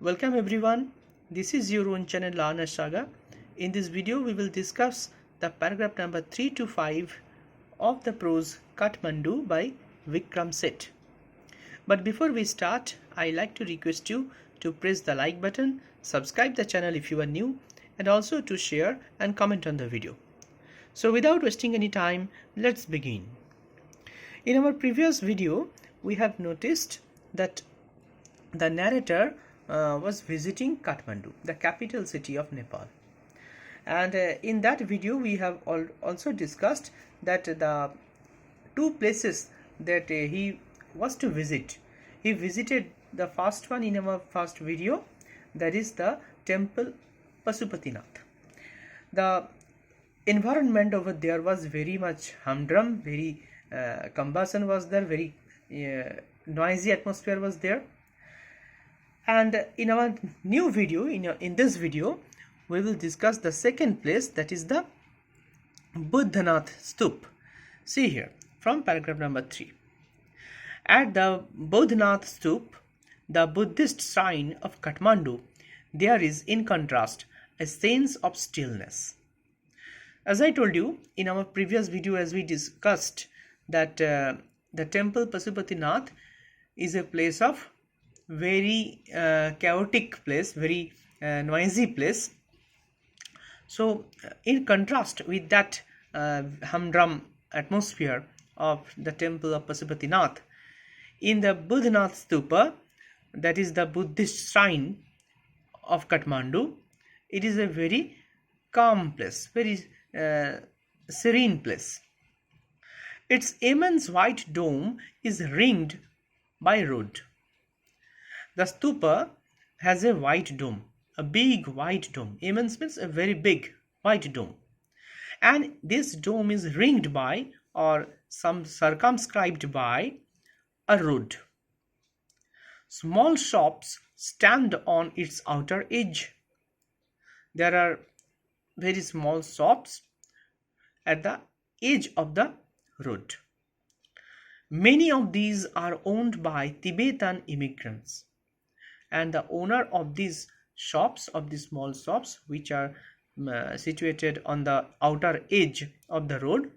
Welcome everyone. This is your own channel Learners Saga. In this video we will discuss the paragraph number 3 to 5 of the prose Kathmandu by Vikram Seth. But before we start, I like to request you to press the like button, subscribe the channel if you are new, and also to share and comment on the video. So without wasting any time, let's begin. In our previous video, we have noticed that the narrator was visiting Kathmandu, the capital city of Nepal. And in that video, we have also discussed that the two places that he was to visit. He visited the first one in our first video, that is the temple Pasupatinath. The environment over there was very much humdrum, very combustion was there, very noisy atmosphere was there. And in our new video, in this video, we will discuss the second place, that is the Buddhanath Stup. See here from paragraph number 3. At the Buddhanath Stup, the Buddhist shrine of Kathmandu, there is in contrast a sense of stillness. As I told you in our previous video, as we discussed that the temple Pasupatinath is a place of very chaotic place, very noisy place. So in contrast with that humdrum atmosphere of the temple of Pasupatinath, in the Buddhanath Stupa, that is the Buddhist shrine of Kathmandu, it is a very calm place, very serene place. Its immense white dome is ringed by road. The stupa has a white dome, a big white dome. Immense means a very big white dome. And this dome is ringed by or circumscribed by a road. Small shops stand on its outer edge. There are very small shops at the edge of the road. Many of these are owned by Tibetan immigrants. And the owner of these shops, of these small shops which are situated on the outer edge of the road,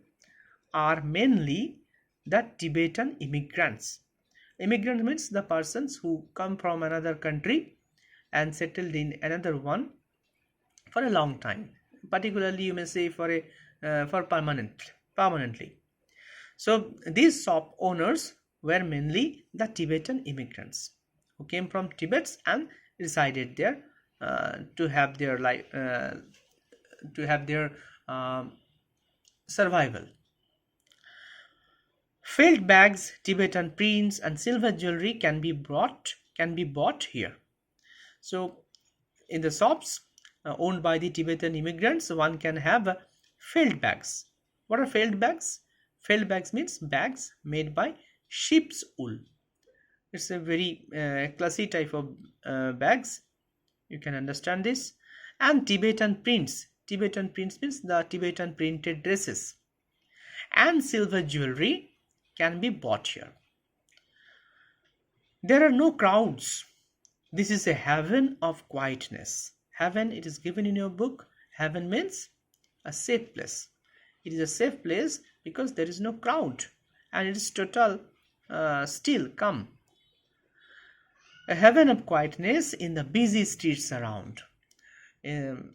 are mainly the Tibetan immigrants. Immigrant means the persons who come from another country and settled in another one for a long time. Particularly, you may say for permanently. So these shop owners were mainly the Tibetan immigrants who came from Tibet and resided there to have their life, to have their survival. Felt bags, Tibetan prints, and silver jewelry can be bought here. So, in the shops owned by the Tibetan immigrants, one can have felt bags. What are felt bags? Felt bags means bags made by sheep's wool. It's a very classy type of bags. You can understand this. And Tibetan prints. Tibetan prints means the Tibetan printed dresses. And silver jewelry can be bought here. There are no crowds. This is a heaven of quietness. Heaven, it is given in your book. Heaven means a safe place. It is a safe place because there is no crowd. And it is total still, calm. A heaven of quietness in the busy streets around.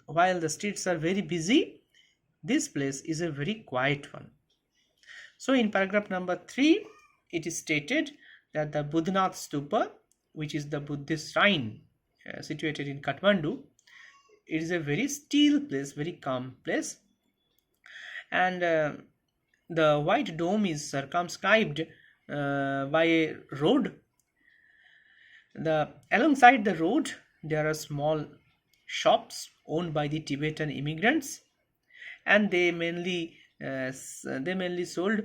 While the streets are very busy, this place is a very quiet one. So in paragraph number 3, it is stated that the Buddhanath Stupa, which is the Buddhist shrine situated in Kathmandu, it is a very still place, very calm place. And the white dome is circumscribed by a road. Alongside the road, there are small shops owned by the Tibetan immigrants, and they mainly sold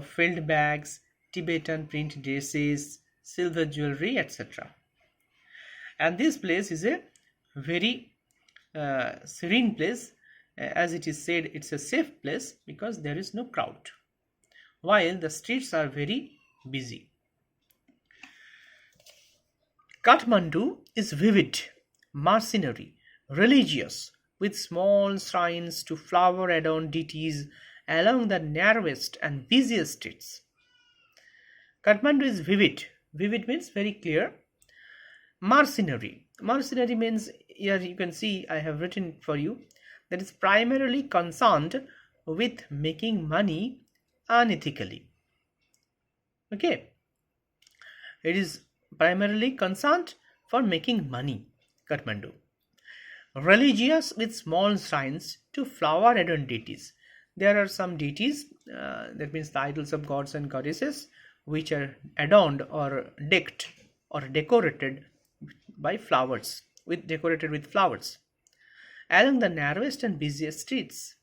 felt bags, Tibetan print dresses, silver jewelry, etc. And this place is a very serene place. As it is said, it's a safe place because there is no crowd, while the streets are very busy. Kathmandu is vivid, mercenary, religious, with small shrines to flower-adorned deities along the narrowest and busiest streets. Kathmandu is vivid. Vivid means very clear. Mercenary. Mercenary means, here you can see I have written for you, that is primarily concerned with making money unethically. Okay. It is primarily concerned for making money. Kathmandu. Religious with small shrines to flower adorned deities. There are some deities, that means the idols of gods and goddesses, which are adorned or decked or decorated by flowers, decorated with flowers along the narrowest and busiest streets.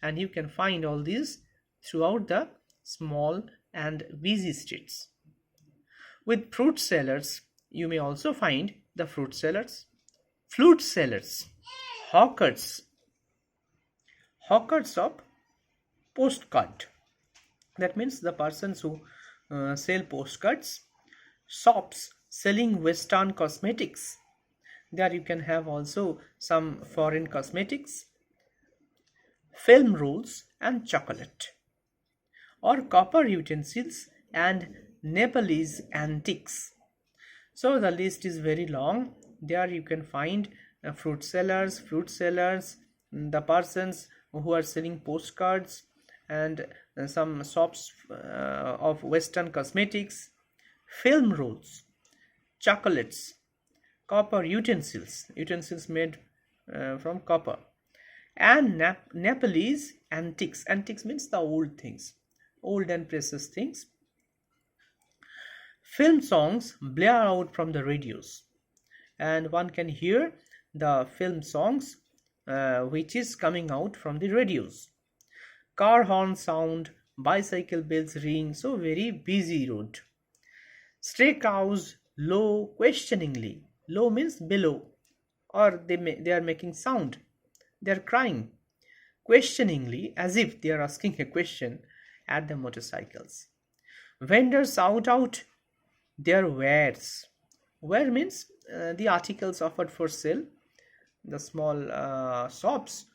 And you can find all these throughout the small and busy streets. With fruit sellers, you may also find the fruit sellers, flute sellers, hawkers of postcard. That means the persons who sell postcards, shops selling Western cosmetics. There you can have also some foreign cosmetics, film rolls and chocolate, or copper utensils and Nepalese antiques. So the list is very long. There you can find fruit sellers, the persons who are selling postcards, and some shops of Western cosmetics, film rolls, chocolates, copper utensils made from copper, and Nepalese antiques. Antiques means the old things, old and precious things. Film songs blare out from the radios, and one can hear the film songs which is coming out from the radios. Car horns sound, bicycle bells ring, so very busy road. Stray cows low questioningly. Low means below, or they are making sound. They are crying questioningly, as if they are asking a question at the motorcycles. Vendors shout out their wares. Ware means the articles offered for sale. The small shops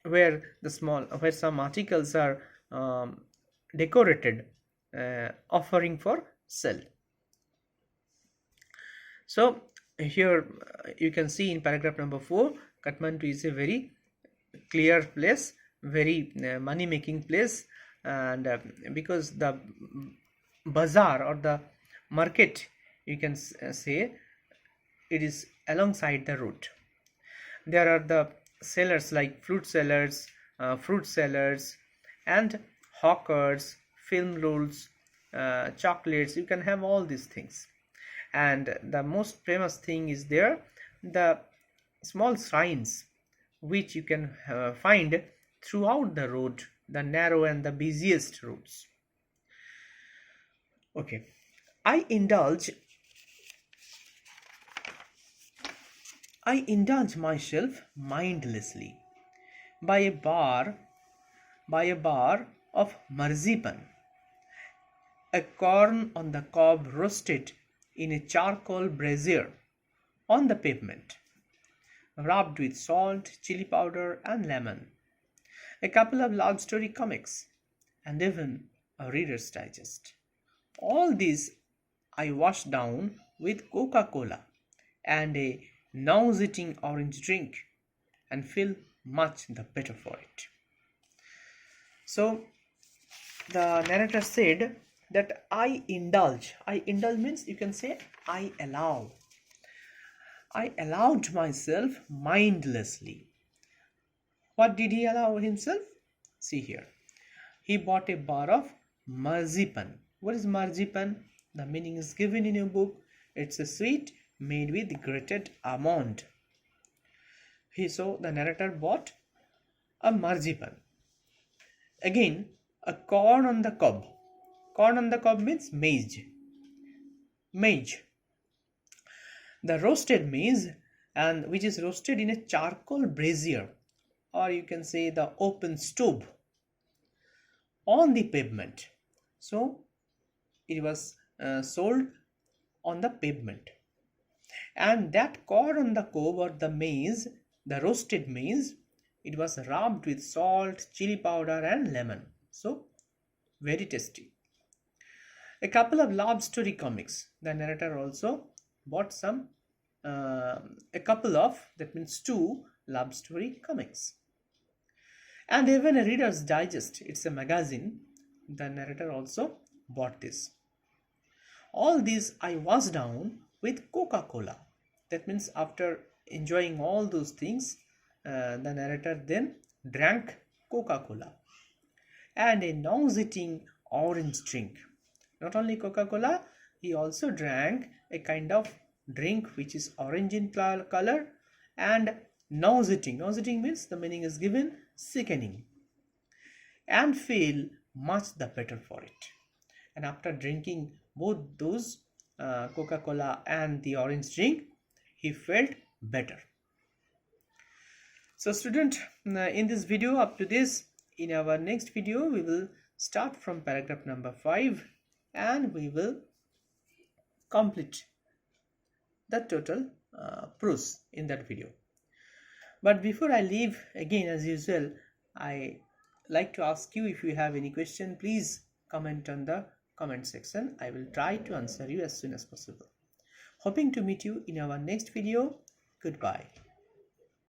where some articles are decorated, offering for sale. So here you can see in paragraph number 4, Kathmandu is a very clear place, very money making place, and because the bazaar or the market, you can say, it is alongside the road. There are the sellers like fruit sellers, and hawkers, film rolls, chocolates. You can have all these things, and the most famous thing is there, the small shrines which you can find throughout the road, the narrow and the busiest roads. Okay, I indulge myself mindlessly by a bar of marzipan, a corn on the cob roasted in a charcoal brazier on the pavement, rubbed with salt, chili powder and lemon, a couple of love story comics, and even a Reader's Digest. All these I wash down with Coca-Cola and a nauseating orange drink, and feel much the better for it. So the narrator said that I indulge means, you can say, I allowed myself mindlessly. What did he allow himself? See here, he bought a bar of marzipan. What is marzipan? The meaning is given in your book. It's a sweet made with grated almond. So the narrator bought a marzipan. Again, a corn on the cob. Corn on the cob means maize. The roasted maize, and which is roasted in a charcoal brazier, or you can say the open stove, on the pavement. So it was sold on the pavement. And that corn on the cob, or the maize, the roasted maize, it was rubbed with salt, chili powder and lemon. So very tasty. A couple of love story comics. The narrator also bought a couple of, that means two love story comics. And even a Reader's Digest, it's a magazine. The narrator also bought this. All these I was down with Coca-Cola. That means after enjoying all those things, the narrator then drank Coca-Cola and a nauseating orange drink. Not only Coca-Cola, he also drank a kind of drink which is orange in color and nauseating. Nauseating means the meaning is given sickening, and feel much the better for it. And after drinking both those Coca-Cola and the orange drink, he felt better. So student, in this video up to this, in our next video we will start from paragraph number 5 and we will complete the total prose in that video. But before I leave, again as usual, I like to ask you, if you have any question, please comment on the comment section. I will try to answer you as soon as possible. Hoping to meet you in our next video. Goodbye.